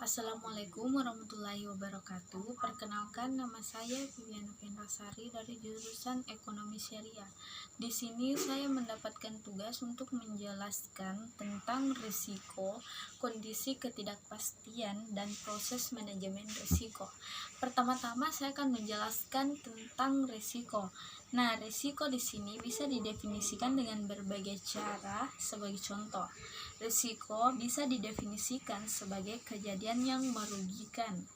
Assalamualaikum warahmatullahi wabarakatuh. Perkenalkan, nama saya Viviana Vendrasari dari jurusan Ekonomi Syariah. Di sini saya mendapatkan tugas untuk menjelaskan tentang risiko, kondisi ketidakpastian, dan proses manajemen risiko. Pertama-tama saya akan menjelaskan tentang risiko. Nah, risiko di sini bisa didefinisikan dengan berbagai cara. Sebagai contoh, risiko bisa didefinisikan sebagai kejadian yang merugikan.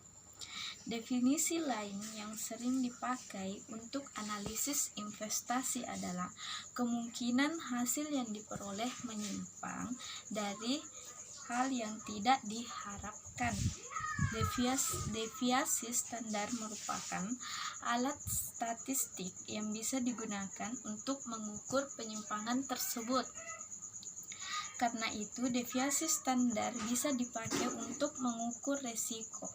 Definisi lain yang sering dipakai untuk analisis investasi adalah kemungkinan hasil yang diperoleh menyimpang dari hal yang tidak diharapkan. Deviasi standar merupakan alat statistik yang bisa digunakan untuk mengukur penyimpangan tersebut. Karena itu, deviasi standar bisa dipakai untuk mengukur risiko.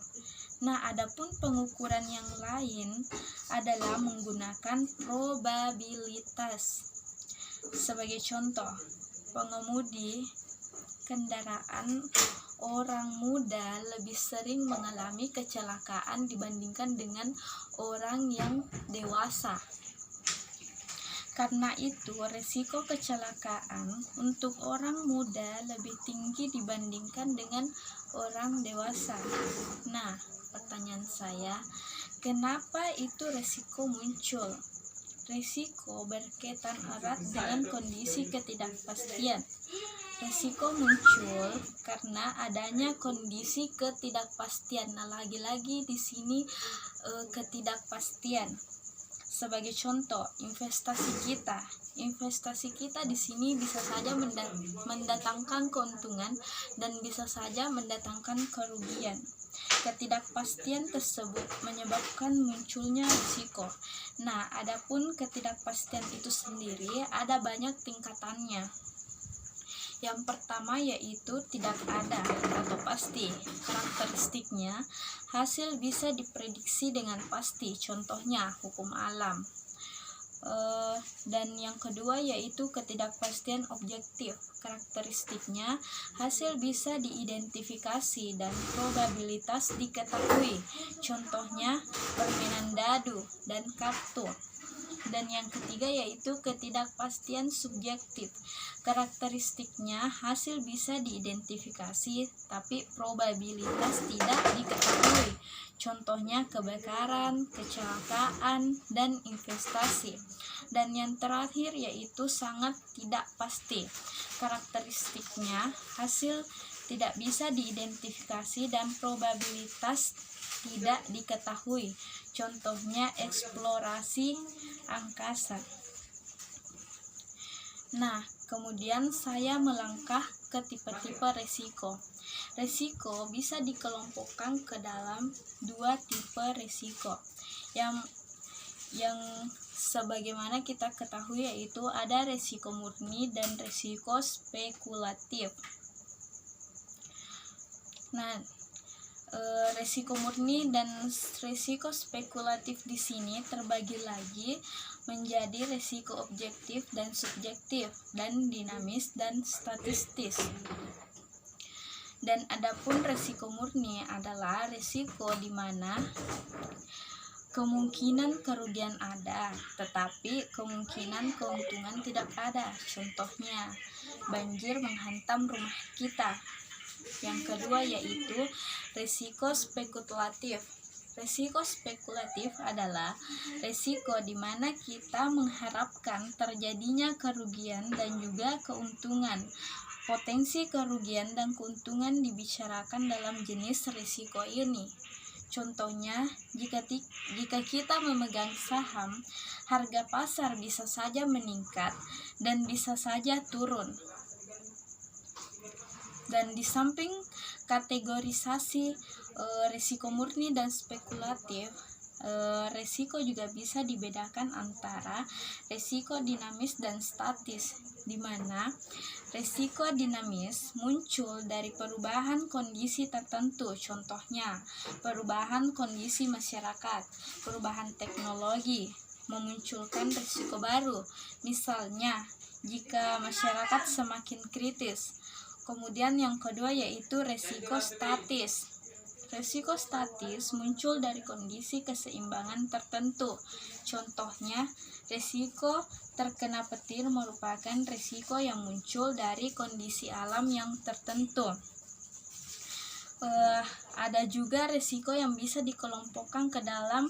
Nah, adapun pengukuran yang lain adalah menggunakan probabilitas. Sebagai contoh, pengemudi kendaraan orang muda lebih sering mengalami kecelakaan dibandingkan dengan orang yang dewasa. Karena itu, risiko kecelakaan untuk orang muda lebih tinggi dibandingkan dengan orang dewasa. Nah, pertanyaan saya, kenapa itu risiko muncul? Risiko berkaitan erat dengan kondisi ketidakpastian. Risiko muncul karena adanya kondisi ketidakpastian. Nah, lagi-lagi di sini ketidakpastian. Sebagai contoh, investasi kita di sini bisa saja mendatangkan keuntungan dan bisa saja mendatangkan kerugian. Ketidakpastian tersebut menyebabkan munculnya risiko. Nah, adapun ketidakpastian itu sendiri ada banyak tingkatannya. Yang pertama yaitu tidak ada atau pasti. Karakteristiknya, hasil bisa diprediksi dengan pasti, contohnya hukum alam. Dan yang kedua yaitu ketidakpastian objektif. Karakteristiknya, hasil bisa diidentifikasi dan probabilitas diketahui, contohnya permainan dadu dan kartu. Dan yang ketiga yaitu ketidakpastian subjektif. Karakteristiknya, hasil bisa diidentifikasi tapi probabilitas tidak diketahui, contohnya kebakaran, kecelakaan, dan investasi. Dan yang terakhir yaitu sangat tidak pasti. Karakteristiknya, hasil tidak bisa diidentifikasi dan probabilitas tidak diketahui, contohnya eksplorasi angkasa. Nah, kemudian saya melangkah ke tipe-tipe risiko. Risiko bisa dikelompokkan ke dalam dua tipe risiko. Yang sebagaimana kita ketahui yaitu ada risiko murni dan risiko spekulatif. Nah, risiko murni dan risiko spekulatif di sini terbagi lagi menjadi risiko objektif dan subjektif, dan dinamis dan statistis. Dan adapun risiko murni adalah risiko di mana kemungkinan kerugian ada, tetapi kemungkinan keuntungan tidak ada. Contohnya, banjir menghantam rumah kita. Yang kedua yaitu risiko spekulatif. Risiko spekulatif adalah risiko di mana kita mengharapkan terjadinya kerugian dan juga keuntungan. Potensi kerugian dan keuntungan dibicarakan dalam jenis risiko ini. Contohnya, jika kita memegang saham, harga pasar bisa saja meningkat dan bisa saja turun. Dan di samping kategorisasi risiko murni dan spekulatif, risiko juga bisa dibedakan antara risiko dinamis dan statis, di mana risiko dinamis muncul dari perubahan kondisi tertentu, contohnya perubahan kondisi masyarakat, perubahan teknologi, memunculkan risiko baru, misalnya jika masyarakat semakin kritis. Kemudian yang kedua yaitu risiko statis. Resiko statis muncul dari kondisi keseimbangan tertentu. Contohnya, resiko terkena petir merupakan resiko yang muncul dari kondisi alam yang tertentu. Ada juga resiko yang bisa dikelompokkan ke dalam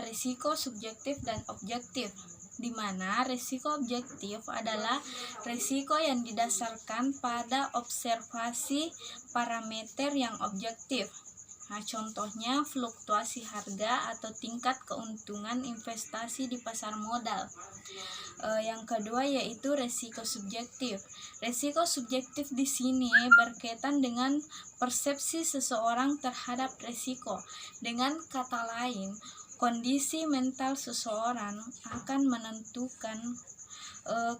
resiko subjektif dan objektif, di mana resiko objektif adalah resiko yang didasarkan pada observasi parameter yang objektif. Nah, contohnya fluktuasi harga atau tingkat keuntungan investasi di pasar modal. Yang kedua yaitu resiko subjektif. Resiko subjektif di sini berkaitan dengan persepsi seseorang terhadap resiko. Dengan kata lain, kondisi mental seseorang akan menentukan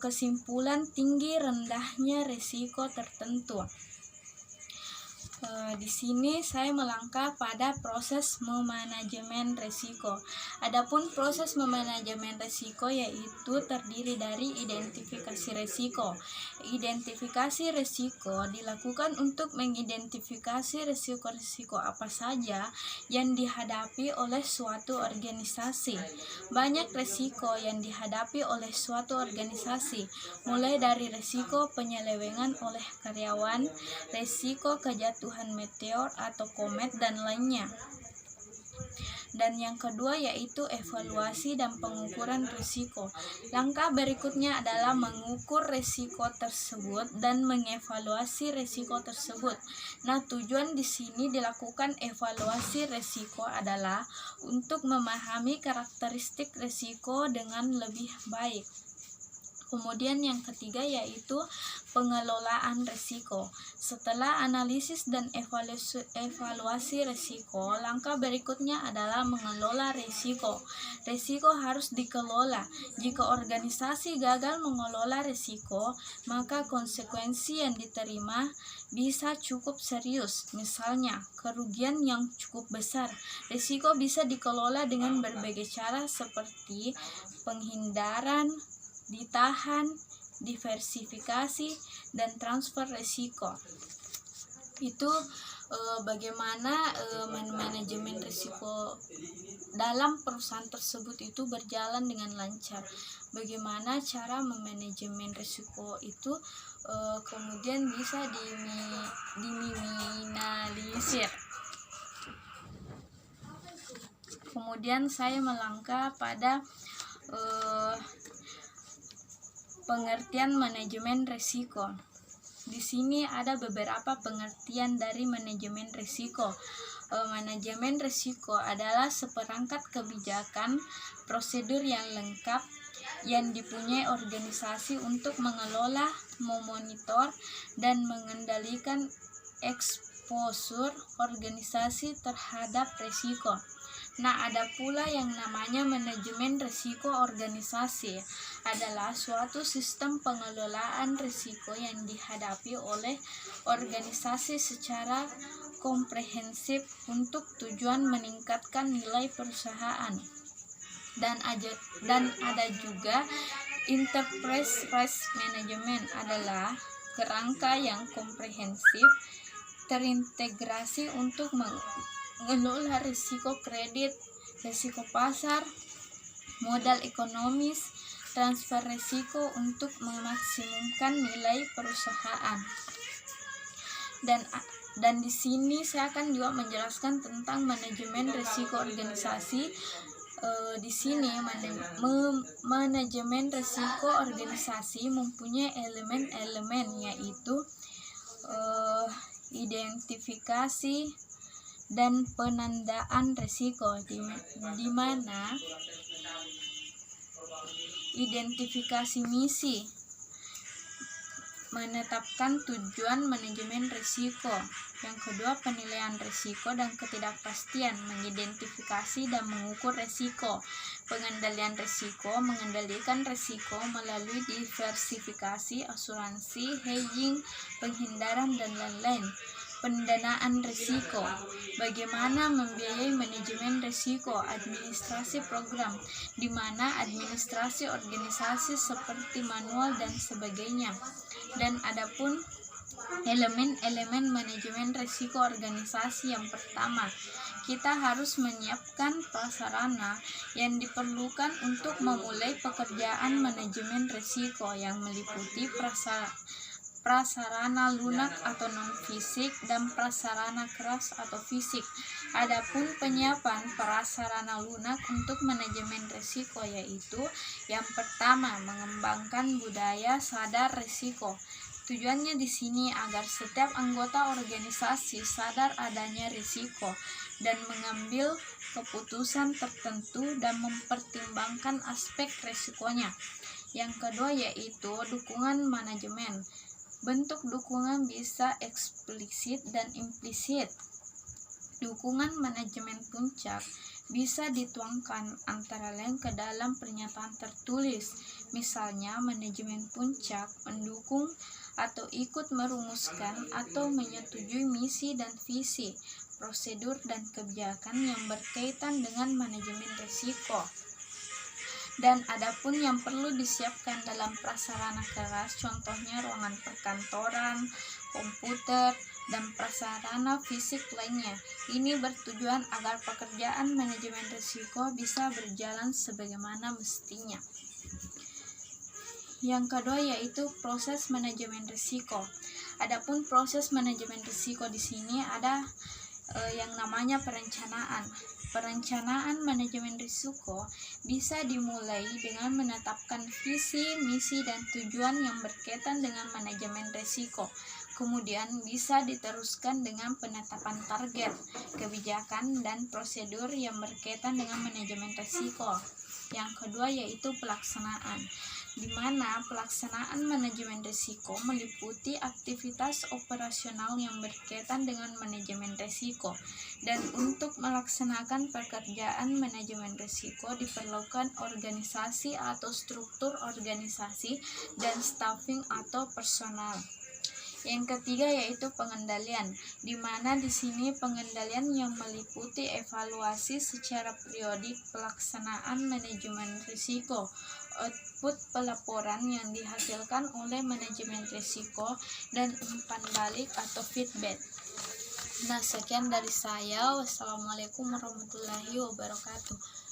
kesimpulan tinggi rendahnya resiko tertentu. Di sini saya melangkah pada proses memanajemen risiko. Adapun proses memanajemen risiko yaitu terdiri dari identifikasi risiko. Identifikasi risiko dilakukan untuk mengidentifikasi risiko-risiko apa saja yang dihadapi oleh suatu organisasi. Banyak risiko yang dihadapi oleh suatu organisasi, mulai dari risiko penyelewengan oleh karyawan, risiko kejatuhan meteor atau komet dan lainnya. Dan yang kedua yaitu evaluasi dan pengukuran risiko. Langkah berikutnya adalah mengukur risiko tersebut dan mengevaluasi risiko tersebut. Nah, tujuan di sini dilakukan evaluasi risiko adalah untuk memahami karakteristik risiko dengan lebih baik. Kemudian yang ketiga yaitu pengelolaan risiko. Setelah analisis dan evaluasi risiko, langkah berikutnya adalah mengelola risiko. Risiko harus dikelola. Jika organisasi gagal mengelola risiko, maka konsekuensi yang diterima bisa cukup serius. Misalnya, kerugian yang cukup besar. Risiko bisa dikelola dengan berbagai cara seperti penghindaran, ditahan, diversifikasi, dan transfer risiko. Itu bagaimana manajemen risiko dalam perusahaan tersebut itu berjalan dengan lancar. Bagaimana cara memanajemen risiko itu kemudian bisa diminimalisir. Kemudian saya melangkah pada pengertian manajemen risiko. Di sini ada beberapa pengertian dari manajemen risiko. Manajemen risiko adalah seperangkat kebijakan, prosedur yang lengkap yang dipunyai organisasi untuk mengelola, memonitor, dan mengendalikan eksposur organisasi terhadap risiko. Nah, ada pula yang namanya manajemen risiko organisasi, adalah suatu sistem pengelolaan risiko yang dihadapi oleh organisasi secara komprehensif untuk tujuan meningkatkan nilai perusahaan. Dan ada juga enterprise risk management, adalah kerangka yang komprehensif terintegrasi untuk mengelola risiko kredit, risiko pasar, modal ekonomis, transfer risiko untuk memaksimumkan nilai perusahaan. Dan di sini saya akan juga menjelaskan tentang manajemen risiko organisasi. Di sini manajemen risiko organisasi mempunyai elemen-elemen yaitu identifikasi dan penandaan risiko, di mana identifikasi misi, menetapkan tujuan manajemen risiko. Yang kedua, penilaian risiko dan ketidakpastian, mengidentifikasi dan mengukur risiko. Pengendalian risiko, mengendalikan risiko melalui diversifikasi, asuransi, hedging, penghindaran, dan lain-lain. Pendanaan risiko, bagaimana membiayai manajemen risiko, administrasi program, di mana administrasi organisasi seperti manual dan sebagainya. Dan adapun Elemen-elemen manajemen risiko organisasi. Yang pertama, kita harus menyiapkan prasarana yang diperlukan untuk memulai pekerjaan manajemen risiko yang meliputi prasarana lunak atau non-fisik dan prasarana keras atau fisik. Adapun penyiapan prasarana lunak untuk manajemen risiko yaitu yang pertama, mengembangkan budaya sadar risiko. Tujuannya di sini agar setiap anggota organisasi sadar adanya risiko dan mengambil keputusan tertentu dan mempertimbangkan aspek risikonya. Yang kedua yaitu dukungan manajemen. Bentuk dukungan bisa eksplisit dan implisit. Dukungan manajemen puncak bisa dituangkan antara lain ke dalam pernyataan tertulis. Misalnya, manajemen puncak mendukung atau ikut merumuskan atau menyetujui misi dan visi, prosedur dan kebijakan yang berkaitan dengan manajemen risiko. Dan adapun yang perlu disiapkan dalam prasarana keras, contohnya ruangan perkantoran, komputer, dan prasarana fisik lainnya. Ini bertujuan agar pekerjaan manajemen risiko bisa berjalan sebagaimana mestinya. Yang kedua yaitu proses manajemen risiko. Adapun proses manajemen risiko di sini ada yang namanya perencanaan. Perencanaan manajemen risiko bisa dimulai dengan menetapkan visi, misi, dan tujuan yang berkaitan dengan manajemen risiko. Kemudian bisa diteruskan dengan penetapan target, kebijakan, dan prosedur yang berkaitan dengan manajemen risiko. Yang kedua yaitu pelaksanaan, di mana pelaksanaan manajemen risiko meliputi aktivitas operasional yang berkaitan dengan manajemen risiko. Dan untuk melaksanakan pekerjaan manajemen risiko diperlukan organisasi atau struktur organisasi dan staffing atau personal. Yang ketiga yaitu pengendalian, di mana di sini pengendalian yang meliputi evaluasi secara periodik pelaksanaan manajemen risiko, output pelaporan yang dihasilkan oleh manajemen risiko, dan umpan balik atau feedback. Nah, sekian dari saya. Wassalamualaikum warahmatullahi wabarakatuh.